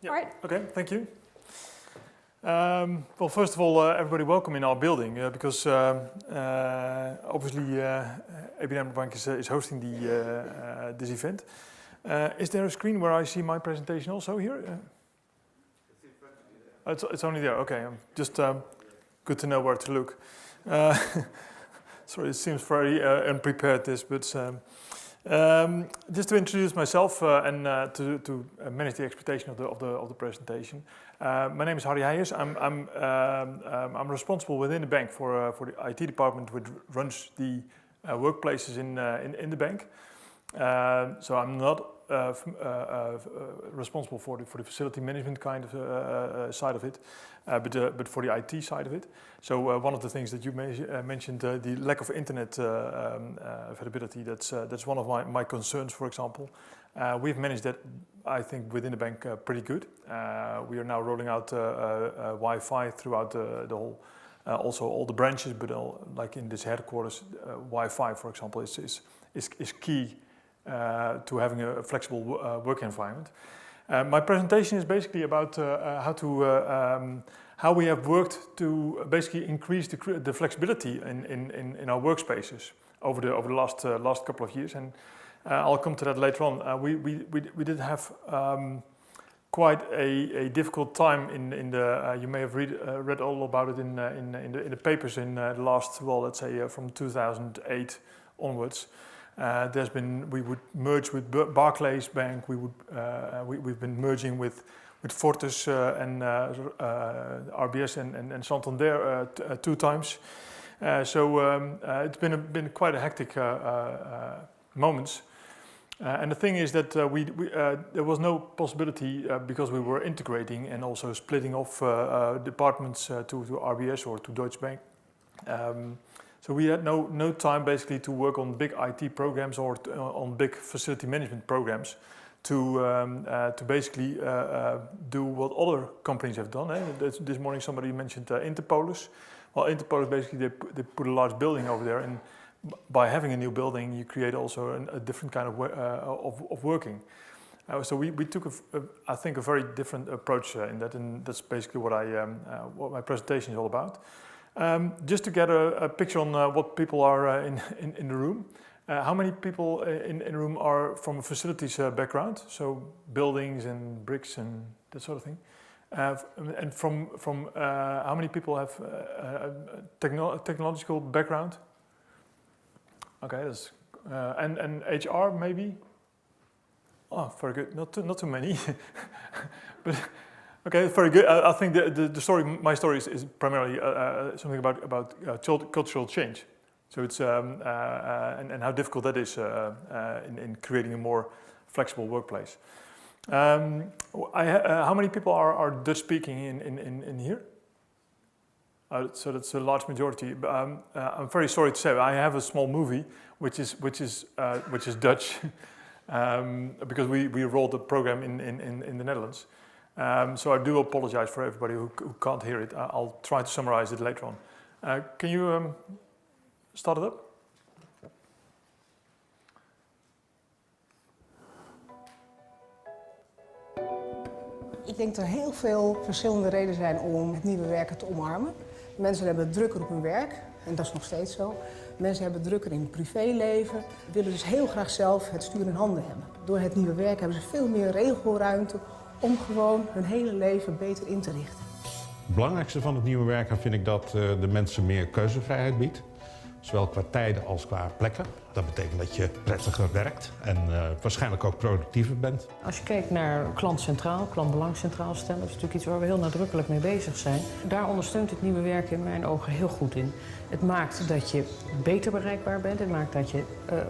Yeah. All right. Okay, thank you. Well, first of all, everybody welcome in our building because obviously ABN AMRO Bank is hosting this event. Is there a screen where I see my presentation also here? It's in front of you there. It's only there, okay. Just good to know where to look. Sorry, it seems very unprepared this, but just to introduce myself and to manage the expectation of the presentation. My name is Heijes. I'm responsible within the bank for the IT department, which runs the workplaces in the bank. So I'm not responsible for the facility management kind of side of it, but for the IT side of it. So one of the things that you mentioned, the lack of internet availability, that's one of my concerns, for example. We've managed that, I think, within the bank pretty good. We are now rolling out Wi-Fi throughout the whole, also all the branches, but like in this headquarters, Wi-Fi, for example, is key to having a flexible work environment. My presentation is basically about how we have worked to basically increase the flexibility in our workspaces over the last couple of years, and I'll come to that later on. We did have quite a difficult time in the. You may have read all about it in the papers in the last, well, let's say from 2008 onwards. We would merge with Barclays Bank. We've been merging with Fortis and RBS and Santander 2 times. So it's been quite a hectic moments. And the thing is that there was no possibility because we were integrating and also splitting off departments to RBS or to Deutsche Bank. So we had no time basically to work on big IT programs or on big facility management programs to basically do what other companies have done. This morning somebody mentioned Interpolis. Well, Interpolis basically they put a large building over there, and by having a new building you create also a different kind of working. So we took I think a very different approach in that, and that's basically what my presentation is all about. Just to get a picture on what people are in the room. How many people in the room are from a facilities background? So buildings and bricks and that sort of thing. And from how many people have technological background? Okay, that's and HR maybe. Oh, very good. Not too many, but. Okay, very good. I think the story, my story is primarily something about cultural change. So it's and how difficult that is in creating a more flexible workplace. How many people are Dutch speaking in here? So that's a large majority. I'm very sorry to say I have a small movie which is Dutch because we rolled the program in the Netherlands. So I do apologize for everybody who can't hear it. I'll try to summarize it later on. Can you start it up? Ik denk dat er heel veel verschillende redenen zijn om het nieuwe werken te omarmen. Mensen hebben het drukker op hun werk, en dat is nog steeds zo. Mensen hebben het drukker in het privéleven, willen dus heel graag zelf het stuur in handen hebben. Door het nieuwe werk hebben ze veel meer regelruimte om gewoon hun hele leven beter in te richten. Het belangrijkste van het nieuwe werken vind ik dat de mensen meer keuzevrijheid biedt. Zowel qua tijden als qua plekken. Dat betekent dat je prettiger werkt en waarschijnlijk ook productiever bent. Als je kijkt naar klant centraal, klantbelang centraal stellen, dat is natuurlijk iets waar we heel nadrukkelijk mee bezig zijn. Daar ondersteunt het nieuwe werken in mijn ogen heel goed in. Het maakt dat je beter bereikbaar bent. Het maakt dat je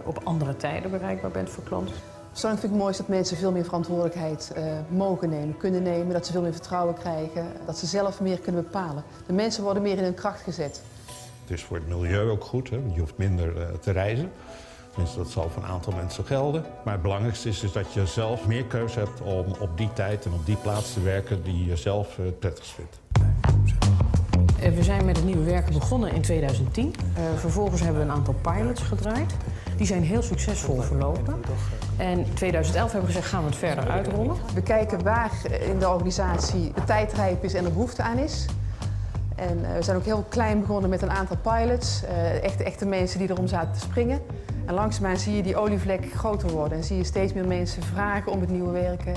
op andere tijden bereikbaar bent voor klanten. Persoonlijk vind ik het mooi dat mensen veel meer verantwoordelijkheid mogen nemen, kunnen nemen. Dat ze veel meer vertrouwen krijgen, dat ze zelf meer kunnen bepalen. De mensen worden meer in hun kracht gezet. Het is voor het milieu ook goed, hè? Je hoeft minder te reizen. Tenminste, dat zal voor een aantal mensen gelden. Maar het belangrijkste is dat je zelf meer keuze hebt om op die tijd en op die plaats te werken die je zelf het prettigst vindt. We zijn met het nieuwe werken begonnen in 2010. Vervolgens hebben we een aantal pilots gedraaid. Die zijn heel succesvol verlopen. En in 2011 hebben we gezegd, gaan we het verder uitrollen. We kijken waar in de organisatie de tijd rijp is en er behoefte aan is. En we zijn ook heel klein begonnen met een aantal pilots. Echte mensen die erom zaten te springen. En langzaamaan zie je die olievlek groter worden. En zie je steeds meer mensen vragen om het nieuwe werken.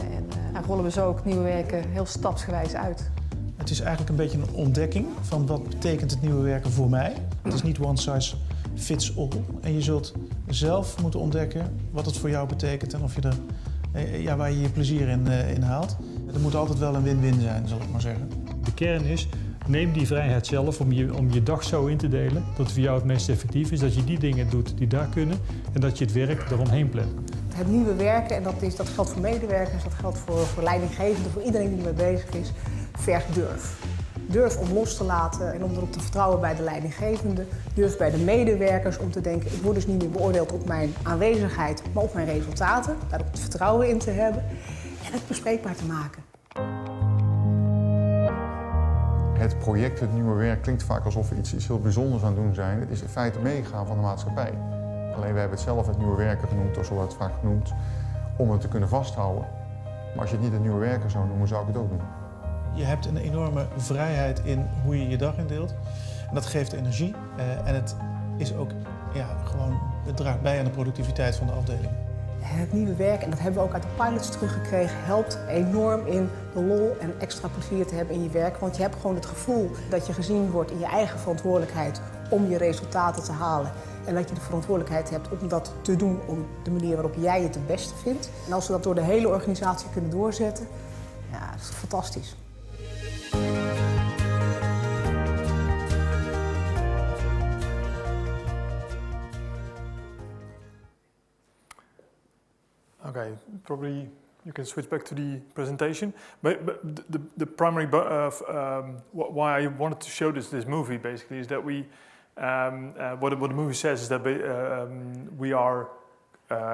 En rollen we zo ook het nieuwe werken heel stapsgewijs uit. Het is eigenlijk een beetje een ontdekking van wat betekent het nieuwe werken voor mij. Het is niet one size fits all. En je zult zelf moeten ontdekken wat het voor jou betekent en of je waar je je plezier in haalt. Er moet altijd wel een win-win zijn, zal ik maar zeggen. De kern is, neem die vrijheid zelf om je dag zo in te delen dat het voor jou het meest effectief is. Dat je die dingen doet die daar kunnen en dat je het werk eromheen plant. Het nieuwe werken, en dat geldt voor medewerkers, dat geldt voor leidinggevenden, voor iedereen die ermee bezig is, vergt durf. Durf om los te laten en om erop te vertrouwen bij de leidinggevende. Durf bij de medewerkers om te denken, ik word dus niet meer beoordeeld op mijn aanwezigheid, maar op mijn resultaten. Daar het vertrouwen in te hebben en het bespreekbaar te maken. Het project, het nieuwe werk, klinkt vaak alsof we iets heel bijzonders aan het doen zijn. Het is in feite meegaan van de maatschappij. Alleen we hebben het zelf het nieuwe werken genoemd, of zo wordt het vaak genoemd, om het te kunnen vasthouden. Maar als je het niet het nieuwe werken zou noemen, zou ik het ook doen. Je hebt een enorme vrijheid in hoe je je dag indeelt. En dat geeft energie. En het is ook het draagt bij aan de productiviteit van de afdeling. Het nieuwe werk, en dat hebben we ook uit de pilots teruggekregen, helpt enorm in de lol en extra plezier te hebben in je werk. Want je hebt gewoon het gevoel dat je gezien wordt in je eigen verantwoordelijkheid om je resultaten te halen. En dat je de verantwoordelijkheid hebt om dat te doen op de manier waarop jij het het beste vindt. En als we dat door de hele organisatie kunnen doorzetten, ja, dat is fantastisch. Okay, probably you can switch back to the presentation. But the primary why I wanted to show this movie basically is that we what the movie says is that we are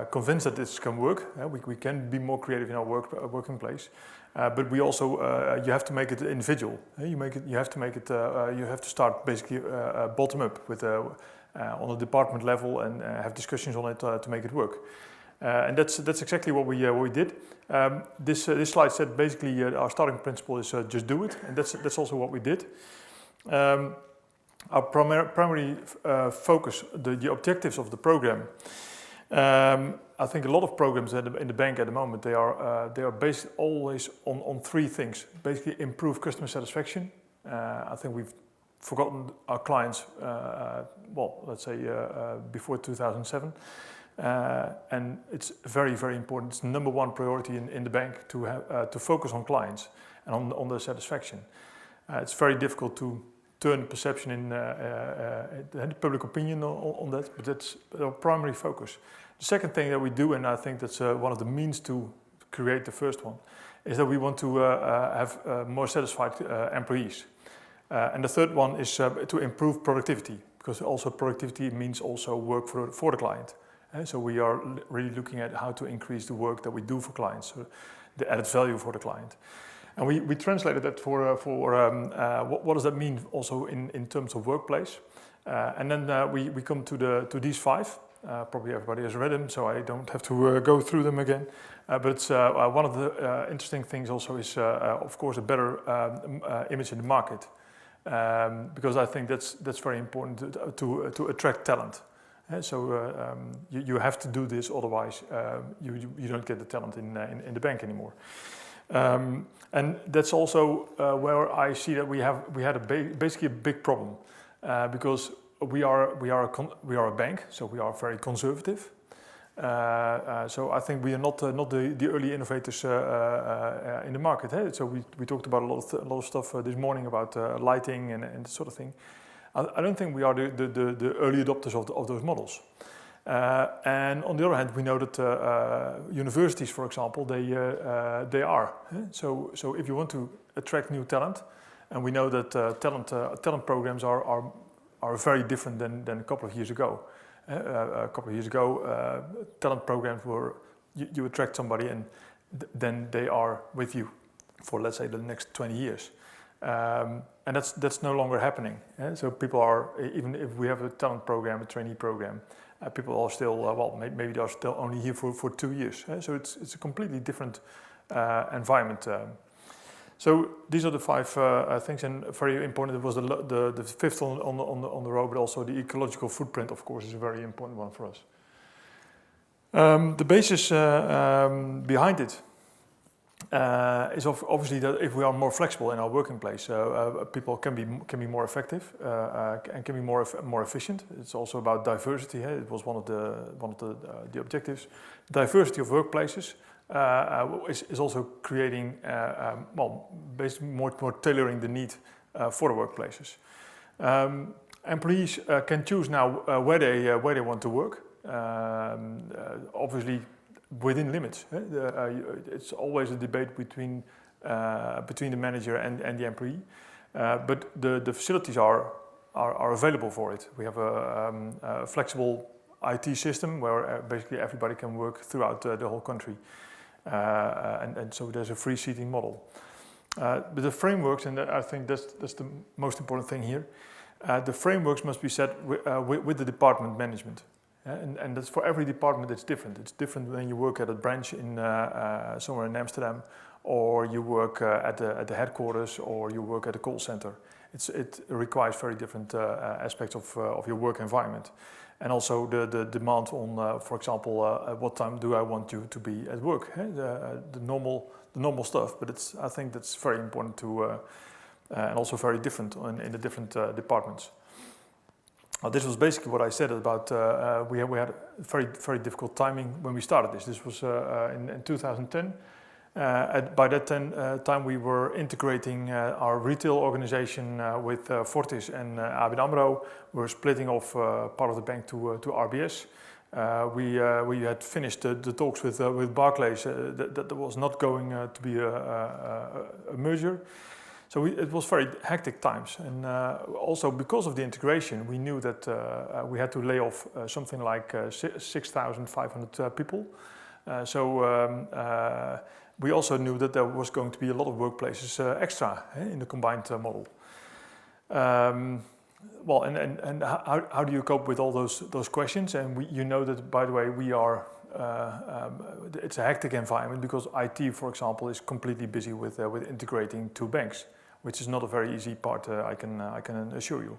convinced that this can work. We can be more creative in our working place, but we also you have to make it individual. You have to start basically bottom up with on a department level and have discussions on it to make it work. And that's exactly what we did. This slide said basically our starting principle is just do it, and that's also what we did. Our primary focus, the objectives of the program. I think a lot of programs in the bank at the moment they are based always on three things. Basically, improve customer satisfaction. I think we've forgotten our clients. Let's say before 2007. And it's very, very important. It's the number one priority in the bank to focus on clients and on their satisfaction. It's very difficult to turn perception in the public opinion on that, but that's our primary focus. The second thing that we do, and I think that's one of the means to create the first one, is that we want to have more satisfied employees. And the third one is to improve productivity, because also productivity means also work for the client. So we are really looking at how to increase the work that we do for clients, so the added value for the client. And we translated that for what does that mean also in terms of workplace. And then we come to these five. Probably everybody has read them, so I don't have to go through them again. But it's, one of the interesting things also is, of course, a better image in the market. Because I think that's very important to attract talent. You have to do this, otherwise you don't get the talent in the bank anymore. And that's also where I see that we had basically a big problem because we are a bank, so we are very conservative. So I think we are not the early innovators in the market. So we talked about a lot of stuff this morning about lighting and that sort of thing. I don't think we are the early adopters of those models. And on the other hand, we know that universities, for example, they are. So if you want to attract new talent, and we know that talent programs are very different than a couple of years ago. A couple of years ago, talent programs were you attract somebody and then they are with you for, let's say, the next 20 years. And that's no longer happening. So people are, even if we have a talent program, a trainee program, People are still, maybe they are still only here for 2 years. So it's a completely different environment. So these are the 5 things, and very important. It was the fifth on the row, but also the ecological footprint, of course, is a very important one for us. The basis behind it is obviously that if we are more flexible in our working place, people can be more effective and can be more efficient. It's also about diversity. It was one of the objectives. Diversity of workplaces is also creating basically more tailoring the need for the workplaces. Employees can choose now where they want to work. Obviously within limits. It's always a debate between the manager and the employee, but the facilities are available for it. We have a flexible IT system where basically everybody can work throughout the whole country, and so there's a free seating model. But the frameworks, and I think that's the most important thing here, the frameworks must be set with the department management. And that's for every department. It's different. It's different when you work at a branch in somewhere in Amsterdam, or you work at the headquarters, or you work at a call center. It requires very different aspects of your work environment, and also the demand on, for example, at what time do I want you to be at work? The normal stuff. But I think that's very important to, and also very different in the different departments. This was basically what I said about we had a very difficult timing when we started this. This was in 2010. By that time we were integrating our retail organization with Fortis and ABN AMRO. We were splitting off part of the bank to RBS. We had finished the talks with Barclays. That was not going to be a merger. So it was very hectic times, and also because of the integration, we knew that we had to lay off something like 6,500 people. We also knew that there was going to be a lot of workplaces extra in the combined model. Well, and how do you cope with all those questions? And you know that, by the way, we are. It's a hectic environment because IT, for example, is completely busy with integrating 2 banks, which is not a very easy part, I can assure you.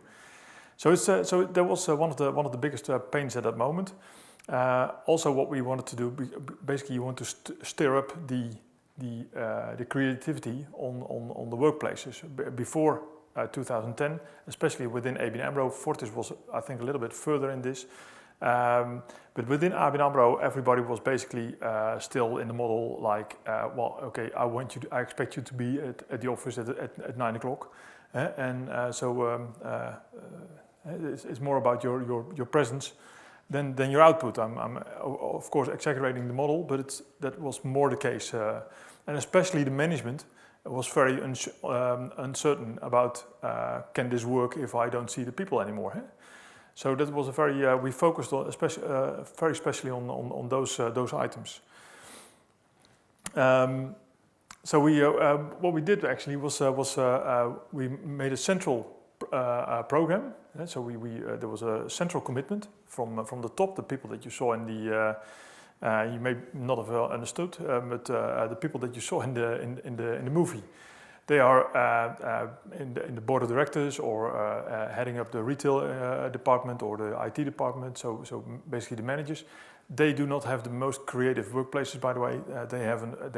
So that was one of the biggest pains at that moment. Also, what we wanted to do, basically, you want to stir up the creativity on the workplaces. Before 2010, especially within ABN AMRO, Fortis was, I think, a little bit further in this. But within ABN AMRO, everybody was basically still in the model like, well, okay, I expect you to be at the office at 9 o'clock, and it's more about your presence than your output. I'm of course exaggerating the model, but that was more the case, and especially the management was very uncertain about can this work if I don't see the people anymore. So that was a very we focused on especially on those items. So what we did actually was we made a central program. So there was a central commitment from the top. The people that you saw in the you may not have understood, but the people that you saw in the movie. They are in the board of directors or heading up the retail department or the IT department. So basically the managers. They do not have the most creative workplaces, by the way. They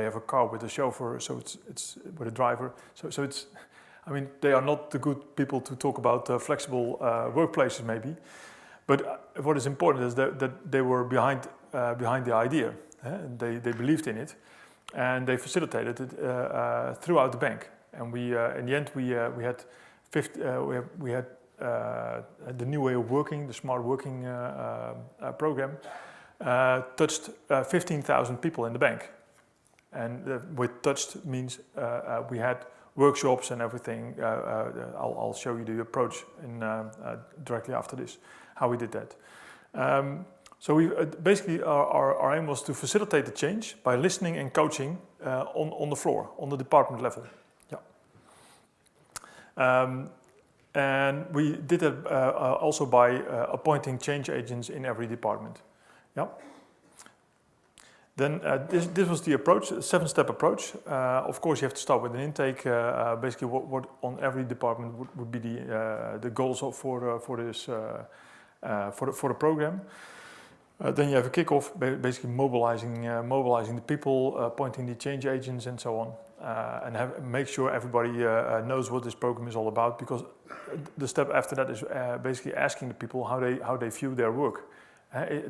have a car with a chauffeur, so it's with a driver. So it's, I mean, they are not the good people to talk about flexible workplaces, maybe. But what is important is that they were behind the idea. And they believed in it, and they facilitated it throughout the bank. And in the end, we had the new way of working, the smart working program, touched 15,000 people in the bank. And with touched means we had workshops and everything. I'll show you the approach directly after this, how we did that. So we basically our aim was to facilitate the change by listening and coaching on the floor, on the department level. Yeah. And we did it also by appointing change agents in every department. Yeah. Then this was the approach, a 7-step approach. Of course, you have to start with an intake. Basically, what on every department would be the goals for the program. Then you have a kickoff, basically mobilizing the people, appointing the change agents, and so on, and make sure everybody knows what this program is all about. Because the step after that is basically asking the people how they view their work.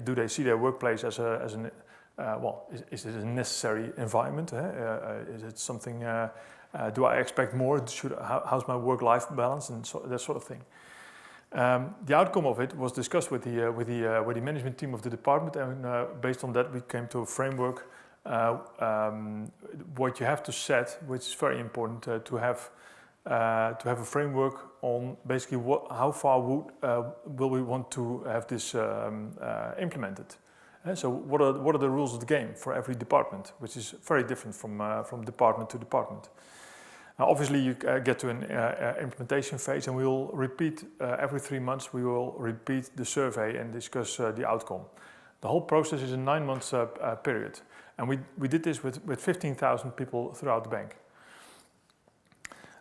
Do they see their workplace as an is it a necessary environment? Is it something? Do I expect more? How's my work-life balance and that sort of thing? The outcome of it was discussed with the management team of the department, and based on that, we came to a framework. What you have to set, which is very important, to have a framework on basically how far will we want to have this implemented. So what are the rules of the game for every department, which is very different from department to department. Now, obviously, you get to an implementation phase, and we will repeat every 3 months. We will repeat the survey and discuss the outcome. The whole process is a 9-month period, and we did this with 15,000 people throughout the bank.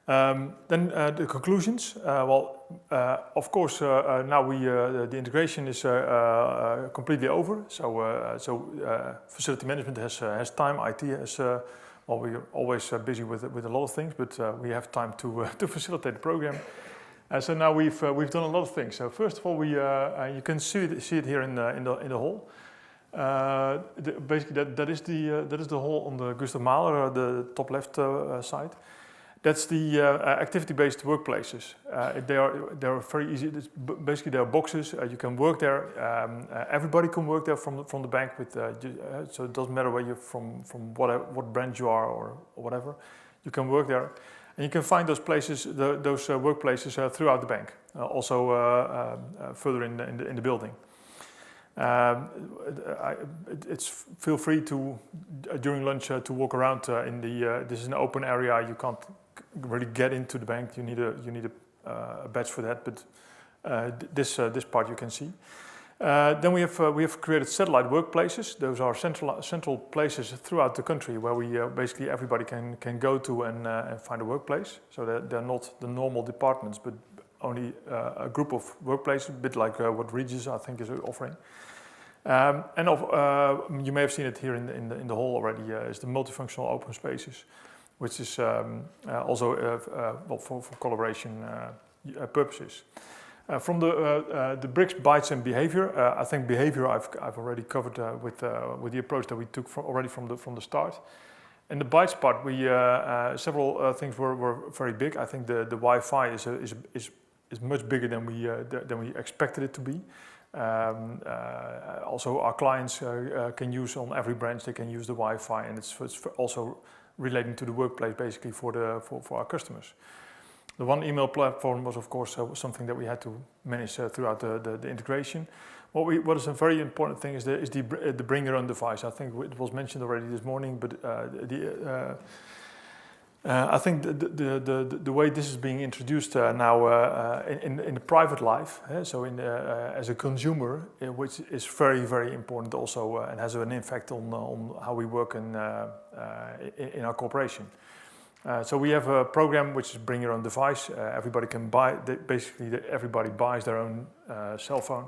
Then the conclusions. Of course, now the integration is completely over. So facility management has time. IT has. We're always busy with a lot of things, but we have time to facilitate the program. So now we've done a lot of things. So first of all, you can see it here in the hall. Basically, that is the hall on the Gustav Mahler, the top left side. That's the activity-based workplaces. They are very easy. Basically, there are boxes. You can work there. Everybody can work there from the bank. So it doesn't matter where you're from what branch you are or whatever. You can work there, and you can find those places, those workplaces throughout the bank. Also further in the building. Feel free to during lunch to walk around in the. This is an open area. You can't really get into the bank. You need a badge for that, but this part you can see. Then we have created satellite workplaces. Those are central places throughout the country where we basically everybody can go to and find a workplace. So they're not the normal departments, but only a group of workplaces, a bit like what Heijes I think is offering. You may have seen it here in the hall already. Is the multifunctional open spaces, which is also for collaboration purposes. From the bricks, bytes, and behavior, I think behavior I've already covered with the approach that we took from the start. And the bytes part, several things were very big. I think the Wi-Fi is much bigger than we expected it to be. Also, our clients can use on every branch. They can use the Wi-Fi, and it's also relating to the workplace, basically for our customers. The one email platform was, of course, something that we had to manage throughout the integration. What is a very important thing is the bring your own device. I think it was mentioned already this morning, but I think the way this is being introduced now in the private life, so as a consumer, which is very, very important also and has an impact on how we work in our corporation. So we have a program which is bring your own device. Everybody can buy, basically everybody buys their own cell phone,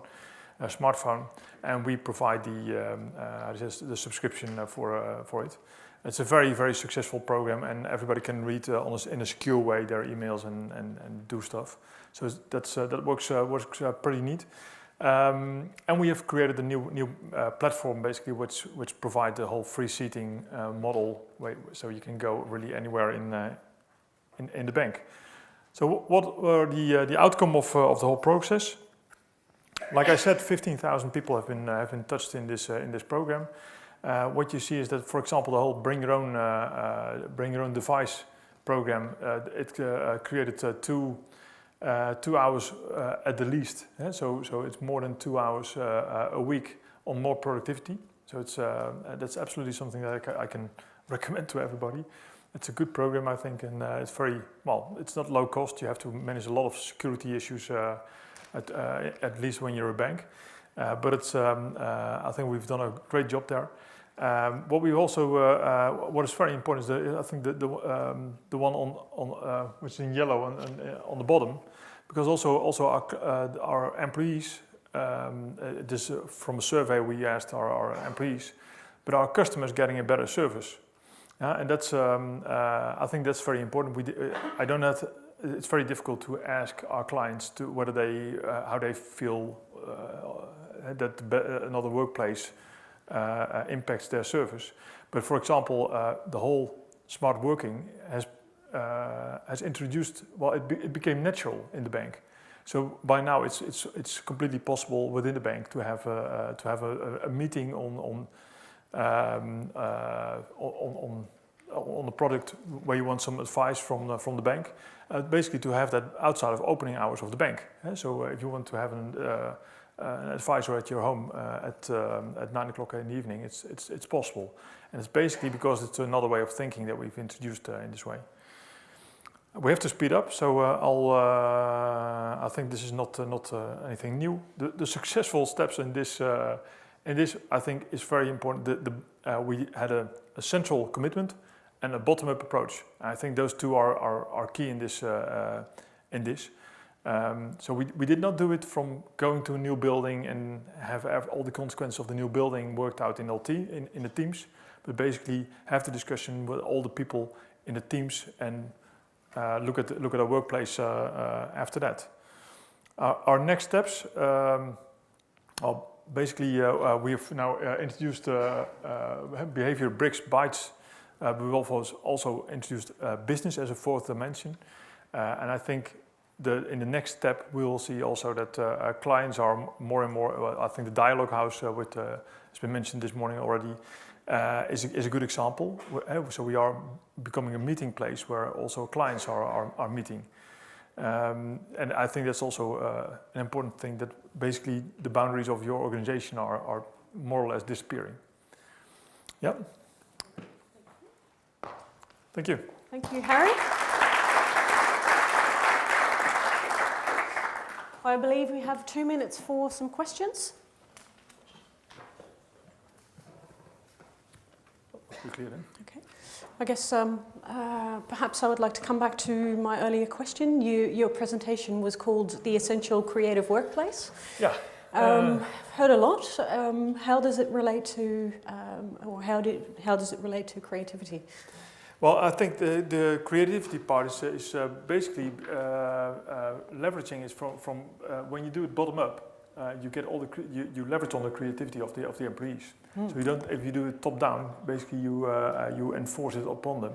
smartphone, and we provide the subscription for it. It's a very, very successful program, and everybody can read in a secure way their emails and do stuff. So that works pretty neat. And we have created a new platform, basically, which provides the whole free seating model, so you can go really anywhere in the bank. So what were the outcome of the whole process? Like I said, 15,000 people have been touched in this program. What you see is that, for example, the whole bring your own device program, it created 2 hours at the least. So it's more than 2 hours a week on more productivity. So that's absolutely something that I can recommend to everybody. It's a good program, I think, and it's very well. It's not low cost. You have to manage a lot of security issues, at least when you're a bank. But it's. I think we've done a great job there. What we also, what is very important is I think the one on which is in yellow and on the bottom, because also our employees. This from a survey we asked our employees, but our customers getting a better service. And that's, I think that's very important. I don't have. It's very difficult to ask our clients to whether they, how they feel that another workplace impacts their service. But for example, the whole smart working has introduced. Well, it became natural in the bank. So by now it's completely possible within the bank to have a meeting on the product where you want some advice from the bank, basically to have that outside of opening hours of the bank. So if you want to have an advisor at your home at 9 o'clock in the evening, it's possible, and it's basically because it's another way of thinking that we've introduced in this way. We have to speed up, so I think this is not anything new. The successful steps in this I think is very important. We had a central commitment and a bottom-up approach. I think those two are key in this. So we did not do it from going to a new building and have all the consequences of the new building worked out in LT in the teams, but basically have the discussion with all the people in the teams and look at our workplace after that. Our next steps are basically we have now introduced behavior bricks bytes. We've also introduced business as a fourth dimension, and I think in the next step we will see also that clients are more and more. I think the dialogue house, has been mentioned this morning already, is a good example. So we are becoming a meeting place where also clients are meeting. And I think that's also an important thing, that basically the boundaries of your organization are more or less disappearing. Yeah. Thank you. Thank you, Harry. I believe we have 2 minutes for some questions. Clear then. Okay. I guess perhaps I would like to come back to my earlier question. Your presentation was called The Essential Creative Workplace. Yeah. Heard a lot. How does it relate to, or how does it relate to creativity? Well, I think the creativity part is basically leveraging is from when you do it bottom up. You get all you leverage on the creativity of the employees. So you don't, if you do it top down, basically you enforce it upon them.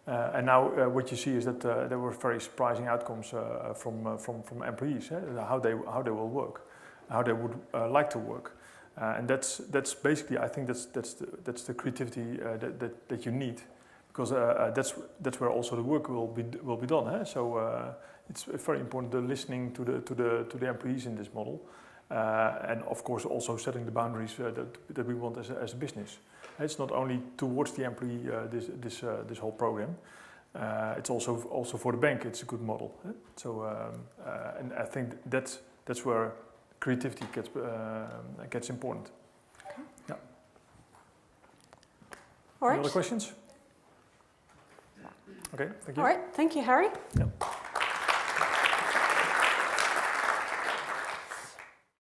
And now what you see is that there were very surprising outcomes from employees, how they will work, how they would like to work, and that's basically, I think that's the creativity that you need, because that's where also the work will be done. So it's very important, the listening to the employees in this model. And of course also setting the boundaries that we want as a business. It's not only towards the employee this whole program. It's also for the bank. It's a good model. So and I think that's where creativity gets important. Okay. Yeah. All right. Any other questions? Okay. Thank you. All right. Thank you, Harry. Yeah.